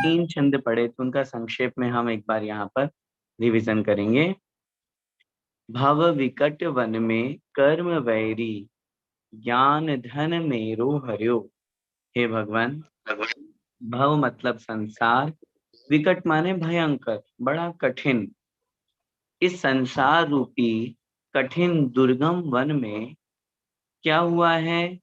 3 छंद पढ़े थे उनका संक्षेप में हम एक बार यहाँ पर रिवीजन करेंगे। भव विकट वन में कर्म वैरी, ज्ञान धन मेरो हर्यो। हे भगवान, भव मतलब संसार, विकट माने भयंकर, बड़ा कठिन। इस संसार रूपी कठिन दुर्गम वन में क्या हुआ है?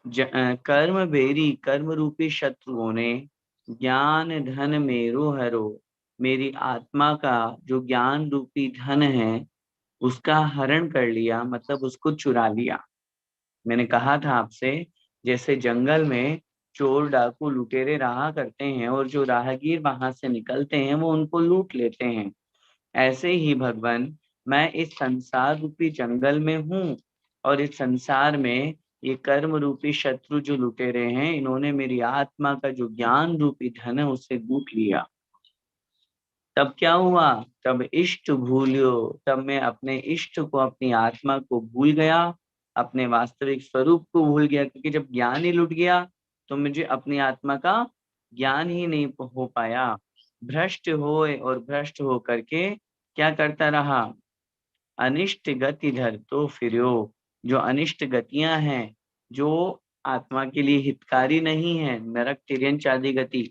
कर्म बेरी, कर्म रूपी शत्रुओं ने ज्ञान धन मेरो हरो, मेरी आत्मा का जो ज्ञान रूपी धन है उसका हरण कर लिया, मतलब उसको चुरा लिया। मैंने कहा था आपसे, जैसे जंगल में चोर डाकू लुटेरे रहा करते हैं और जो राहगीर वहां से निकलते हैं वो उनको लूट लेते हैं, ऐसे ही भगवान मैं इस संसार रूपी जंगल में हूँ और इस संसार में ये कर्म रूपी शत्रु जो लुटेरे हैं, इन्होंने मेरी आत्मा का जो ज्ञान रूपी धन है उसे लूट लिया। तब क्या हुआ? तब इष्ट भूलियो, तब मैं अपने इष्ट को, अपनी आत्मा को भूल गया, अपने वास्तविक स्वरूप को भूल गया, क्योंकि जब ज्ञान ही लुट गया तो मुझे अपनी आत्मा का ज्ञान ही नहीं हो पाया। भ्रष्ट होए और भ्रष्ट हो करके क्या करता रहा? अनिष्ट गति धर तो फिरो, जो अनिष्ट गतियां हैं, जो आत्मा के लिए हितकारी नहीं है, नरक तिर्यंच आदि गति,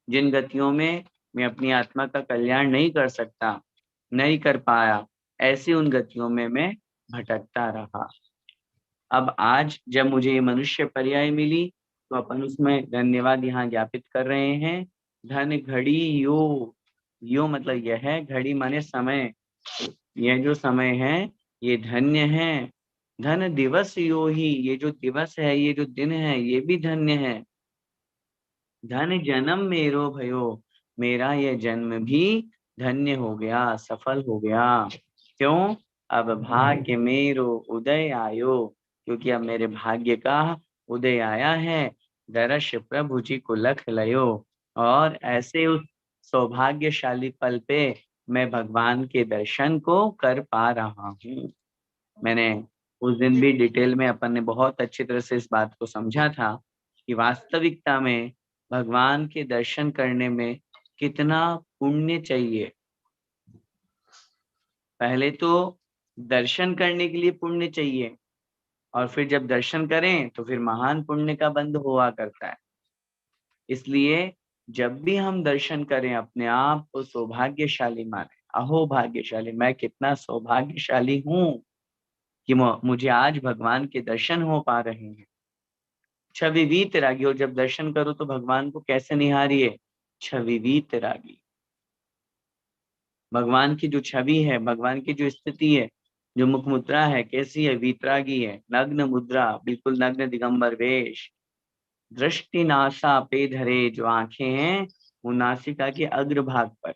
जिन गतियों में मैं अपनी आत्मा का कल्याण नहीं कर सकता, नहीं कर पाया, ऐसी उन गतियों में मैं भटकता रहा। अब आज जब मुझे ये मनुष्य पर्याय मिली तो अपन उसमें धन्यवाद यहाँ ज्ञापित कर रहे हैं। धन घड़ी यो, यो मतलब यह है, घड़ी माने समय, यह जो समय है ये धन्य है। धन दिवस यो ही, ये जो दिवस है, ये जो दिन है, ये भी धन्य है। धन जन्म मेरो भयो, मेरा यह जन्म भी धन्य हो गया, सफल हो गया। क्यों? अब भाग्य मेरो उदय आयो, क्योंकि अब मेरे भाग्य का उदय आया है। दर्श प्रभु जी को लख लयो, और ऐसे उस सौभाग्यशाली पल पे मैं भगवान के दर्शन को कर पा रहा हूँ। मैंने उस दिन भी डिटेल में अपन ने बहुत अच्छी तरह से इस बात को समझा था कि वास्तविकता में भगवान के दर्शन करने में कितना पुण्य चाहिए। पहले तो दर्शन करने के लिए पुण्य चाहिए, और फिर जब दर्शन करें तो फिर महान पुण्य का बंध हुआ करता है। इसलिए जब भी हम दर्शन करें अपने आप को सौभाग्यशाली माने। अहो भाग्यशाली, मैं कितना सौभाग्यशाली हूँ कि मुझे आज भगवान के दर्शन हो पा रहे हैं। छविवीत रागी, और जब दर्शन करो तो भगवान को कैसे निहारिए? छविवीत रागी। भगवान की जो छवि है, भगवान की जो स्थिति है, जो मुख मुद्रा है, कैसी है? वीतरागी है, नग्न मुद्रा, बिल्कुल नग्न दिगंबर वेश। दृष्टि नासा पे धरे, जो आंखें हैं वो नासिका के अग्रभाग पर,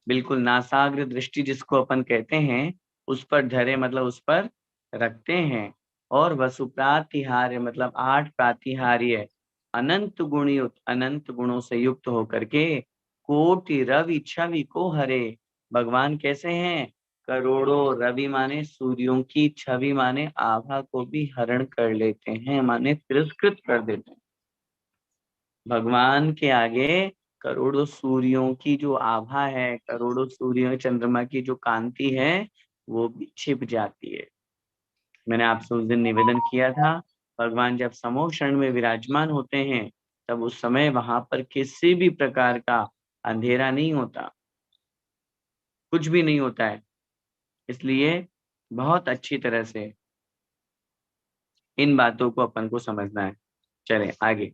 बिल्कुल नासाग्र दृष्टि जिसको अपन कहते हैं, उस पर धरे मतलब उस पर रखते हैं। और वसुप्रातिहार्य मतलब 8 प्रातिहार्य, अनंत गुणयुक्त, अनंत गुणों से युक्त होकर के, कोटि रवि छवि को हरे। भगवान कैसे हैं? करोड़ों रवि माने सूर्यों की छवि माने आभा को भी हरण कर लेते हैं, माने तिरस्कृत कर देते हैं। भगवान के आगे करोड़ों सूर्यों की जो आभा है, करोड़ों सूर्यों चंद्रमा की जो कांति है, वो भी छिप जाती है। मैंने आपसे उस दिन निवेदन किया था, भगवान जब समोह क्षण में विराजमान होते हैं तब उस समय वहां पर किसी भी प्रकार का अंधेरा नहीं होता, कुछ भी नहीं होता है। इसलिए बहुत अच्छी तरह से इन बातों को अपन को समझना है। चले आगे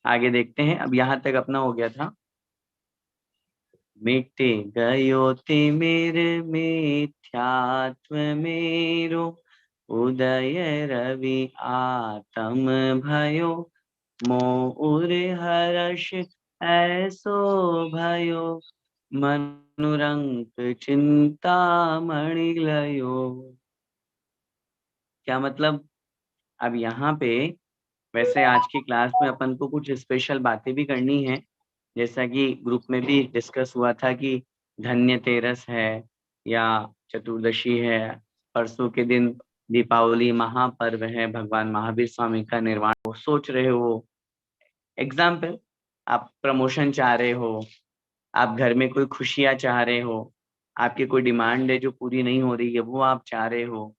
आगे देखते हैं। अब यहाँ तक अपना हो गया था। मिट गयो तिमिर मिथ्यात्व मेरो, उदय रवि आत्म भयो, मोर हर्ष ऐसो भयो, मनुरंक चिंता मणि लयो। क्या मतलब? अब यहाँ पे वैसे आज की क्लास में अपन को कुछ स्पेशल बातें भी करनी है, जैसा कि ग्रुप में भी डिस्कस हुआ था कि धन्यतेरस है या चतुर्दशी है, परसों के दिन दीपावली महापर्व है, भगवान महावीर स्वामी का निर्वाण, वो सोच रहे हो एग्जाम्पल, आप प्रमोशन चाह रहे हो, आप घर में कोई खुशियां चाह रहे हो, आपकी कोई डिमांड है जो पूरी नहीं हो रही है वो आप चाह रहे हो,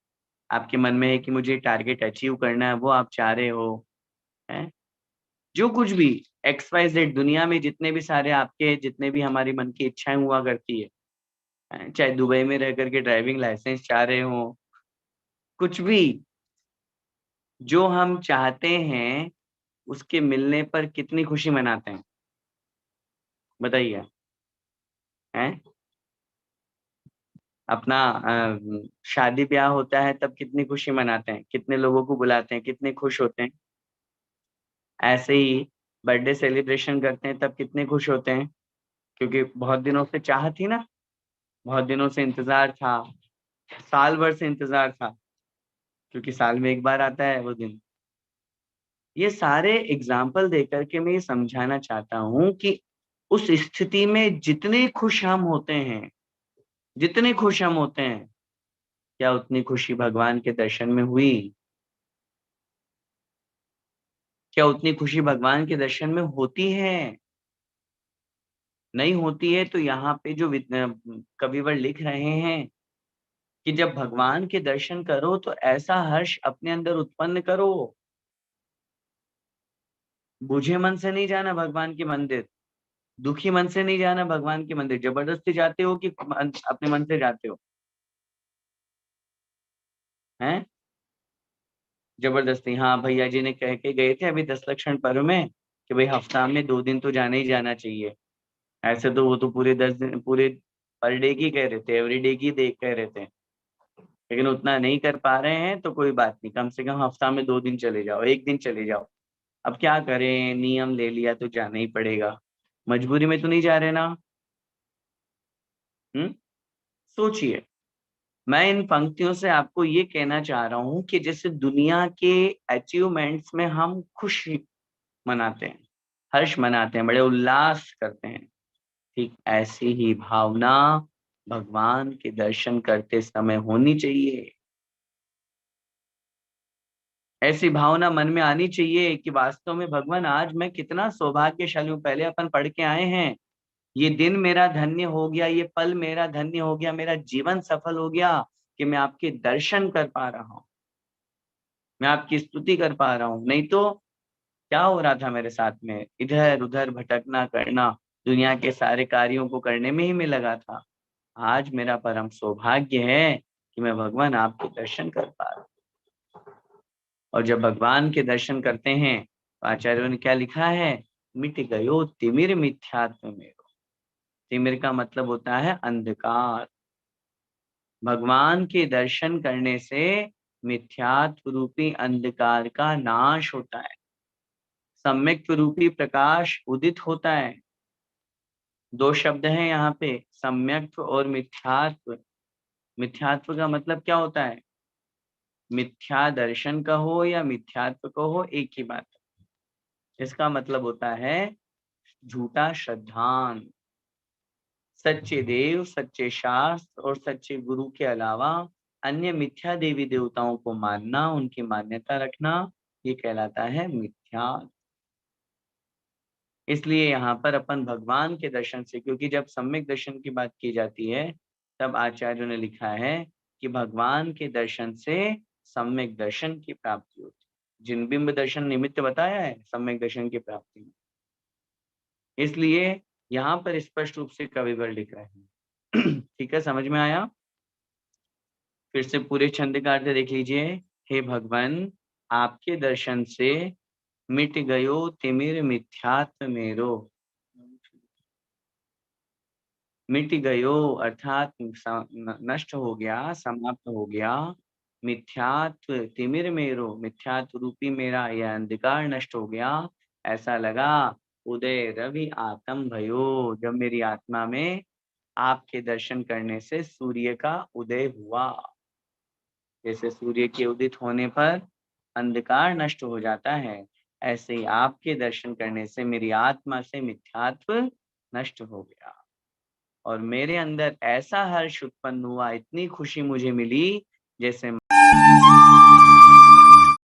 आपके मन में है कि मुझे टारगेट अचीव करना है वो आप चाह रहे हो, है? जो कुछ भी XYZ दुनिया में जितने भी सारे आपके जितने भी हमारी मन की इच्छाएं हुआ करती है? चाहे दुबई में रह करके ड्राइविंग लाइसेंस चाह रहे हो, कुछ भी जो हम चाहते हैं उसके मिलने पर कितनी खुशी मनाते हैं, बताइए, हैं? अपना शादी ब्याह होता है तब कितनी खुशी मनाते हैं, कितने लोगों को बुलाते हैं, कितने खुश होते हैं। ऐसे ही बर्थडे सेलिब्रेशन करते हैं तब कितने खुश होते हैं, क्योंकि बहुत दिनों से चाह थी ना, बहुत दिनों से इंतजार था, साल भर से इंतजार था, क्योंकि साल में एक बार आता है वो दिन। ये सारे एग्जाम्पल देकर के मैं ये समझाना चाहता हूँ कि उस स्थिति में जितने खुश हम होते हैं, जितने खुश हम होते हैं, क्या उतनी खुशी भगवान के दर्शन में हुई? क्या उतनी खुशी भगवान के दर्शन में होती है? नहीं होती है तो यहाँ पे जो कविवर लिख रहे हैं कि जब भगवान के दर्शन करो तो ऐसा हर्ष अपने अंदर उत्पन्न करो, बुझे मन से नहीं जाना भगवान के मंदिर, दुखी मन से नहीं जाना भगवान के मंदिर, जबरदस्ती जाते हो कि अपने मन से जाते हो, हैं? जबरदस्ती, हाँ भैया जी ने कह के गए थे अभी 10 लक्षण पर्व में कि भाई हफ्ता में 2 दिन तो जाना ही जाना चाहिए। ऐसे तो वो तो पूरे 10 दिन पूरे पर डे की कह रहे थे, एवरी डे की देख कह रहे थे, लेकिन उतना नहीं कर पा रहे हैं तो कोई बात नहीं, कम से कम हफ्ता में 2 दिन चले जाओ, 1 दिन चले जाओ। अब क्या करें, नियम ले लिया तो जाना ही पड़ेगा, मजबूरी में तो नहीं जा रहे ना। सोचिए, मैं इन पंक्तियों से आपको ये कहना चाह रहा हूँ कि जैसे दुनिया के अचीवमेंट्स में हम खुशी मनाते हैं, हर्ष मनाते हैं, बड़े उल्लास करते हैं, ठीक ऐसी ही भावना भगवान के दर्शन करते समय होनी चाहिए। ऐसी भावना मन में आनी चाहिए कि वास्तव में भगवान आज मैं कितना सौभाग्यशाली हूँ। पहले अपन पढ़ के आए हैं, ये दिन मेरा धन्य हो गया, ये पल मेरा धन्य हो गया, मेरा जीवन सफल हो गया कि मैं आपके दर्शन कर पा रहा हूँ, मैं आपकी स्तुति कर पा रहा हूँ। नहीं तो क्या हो रहा था मेरे साथ में, इधर उधर भटकना करना, दुनिया के सारे कार्यों को करने में ही मैं लगा था। आज मेरा परम सौभाग्य है कि मैं भगवान आपके दर्शन कर पा रहा हूँ। और जब भगवान के दर्शन करते हैं तो आचार्यों ने क्या लिखा है, मिट गयो तिमिर मिथ्यात्व मेरो। तिमिर का मतलब होता है अंधकार। भगवान के दर्शन करने से मिथ्यात्व रूपी अंधकार का नाश होता है, सम्यक रूपी प्रकाश उदित होता है। 2 शब्द हैं यहाँ पे, सम्यक्त्व और मिथ्यात्व। मिथ्यात्व का मतलब क्या होता है, मिथ्या दर्शन कहो या मिथ्यात्व कहो एक ही बात है। इसका मतलब होता है झूठा श्रद्धान, सच्चे देव, सच्चे शास्त्र और सच्चे गुरु के अलावा अन्य मिथ्या देवी देवताओं को मानना, उनकी मान्यता रखना, ये कहलाता है मिथ्या। इसलिए यहाँ पर अपन भगवान के दर्शन से, क्योंकि जब सम्यक दर्शन की बात की जाती है तब आचार्यों ने लिखा है कि भगवान के दर्शन से सम्यक दर्शन की प्राप्ति होती है। जिन बिंब दर्शन निमित्त बताया है सम्यक दर्शन की प्राप्ति में, इसलिए यहाँ पर स्पष्ट रूप से कविवर लिख रहे हैं। ठीक है, समझ में आया? फिर से पूरे छंद का अर्थ देख लीजिए। हे भगवान, आपके दर्शन से मिट गयो तिमिर मिथ्यात्व मेरो। मिट गयो अर्थात नष्ट हो गया, समाप्त हो गया। मिथ्यात्व तिमिर मेरो, मिथ्यात्व रूपी मेरा यह अंधकार नष्ट हो गया। ऐसा लगा उदय रवि आत्म भयो, जब मेरी आत्मा में आपके दर्शन करने से सूर्य का उदय हुआ। जैसे सूर्य के उदित होने पर अंधकार नष्ट हो जाता है, ऐसे ही आपके दर्शन करने से मेरी आत्मा से मिथ्यात्व नष्ट हो गया और मेरे अंदर ऐसा हर्ष उत्पन्न हुआ, इतनी खुशी मुझे मिली जैसे